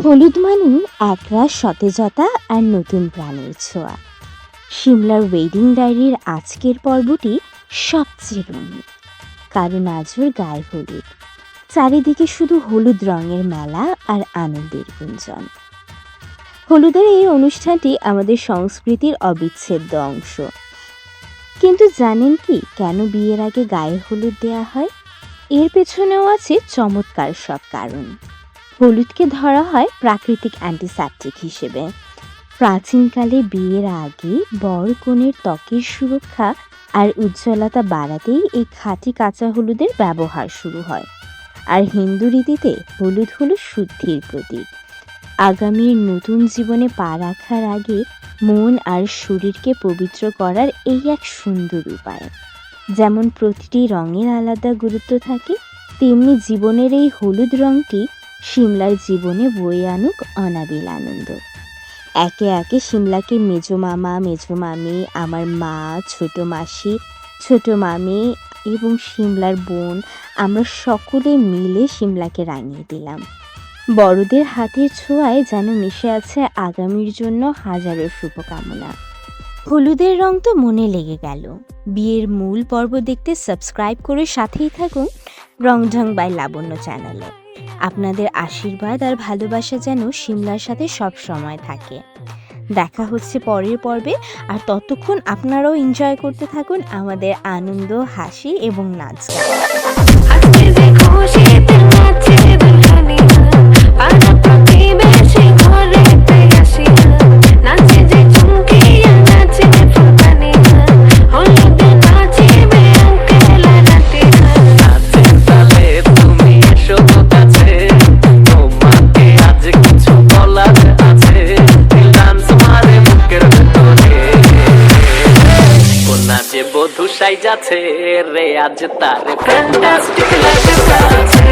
হলুদ মানে একরাশ সতেজতা আর নতুন প্রাণের ছোঁয়া। সিমলার ওয়েডিং ডায়েরির আজকের পর্বটি সবচেয়ে রঙিন, কারণ আজ ওর গায়ে হলুদ। চারিদিকে শুধু হলুদ রঙের মেলা আর আনন্দের গুঞ্জন। হলুদের এই অনুষ্ঠানটি আমাদের সংস্কৃতির অবিচ্ছেদ্য অংশ। কিন্তু জানেন কি কেন বিয়ের আগে গায়ে হলুদ দেয়া হয়? এর পেছনেও আছে চমৎকার সব কারণ। হলুদকে ধরা হয় প্রাকৃতিক অ্যান্টিসেপটিক হিসেবে। প্রাচীনকালে বিয়ের আগে বর কনের ত্বকের সুরক্ষা আর উজ্জ্বলতা বাড়াতেই এই খাঁটি কাঁচা হলুদের ব্যবহার শুরু হয়। আর হিন্দু রীতিতে হলুদ হলো শুদ্ধির প্রতীক। আগামীর নতুন জীবনে পা রাখার আগে মন আর শরীরকে পবিত্র করার এই এক সুন্দর উপায়। যেমন প্রতিটি রঙের আলাদা গুরুত্ব থাকে, তেমনি জীবনের এই হলুদ রঙটি সিমলার জীবনে বয়ে আনুক অনাবিল আনন্দ। একে একে সিমলাকে মেজো মামা, মেজো মামি, আমার মা, ছোট মাসি, ছোট মামি এবং সিমলার বোন, আমরা সকলে মিলে সিমলাকে রাঙিয়ে দিলাম। বড়দের হাতের ছোঁয়ায় যেন মিশে আছে আগামীর জন্য হাজারো শুভকামনা। হলুদের রং তো মনে লেগে গেল। বিয়ের মূল পর্ব দেখতে সাবস্ক্রাইব করে সাথেই থাকুন রংঢং বাই লাবণ্য চ্যানেলে। আপনাদের আশীর্বাদ আর ভালোবাসা যেন সিমলার সাথে সব সময় থাকে। দেখা হচ্ছে পরের পর্বে, আর ততক্ষণ আপনারাও এনজয় করতে থাকুন আমাদের আনন্দ, হাসি এবং নাচ বধূ সাইজাছে রে আজ তার ফ্যান্টাস্টিক লাগছে।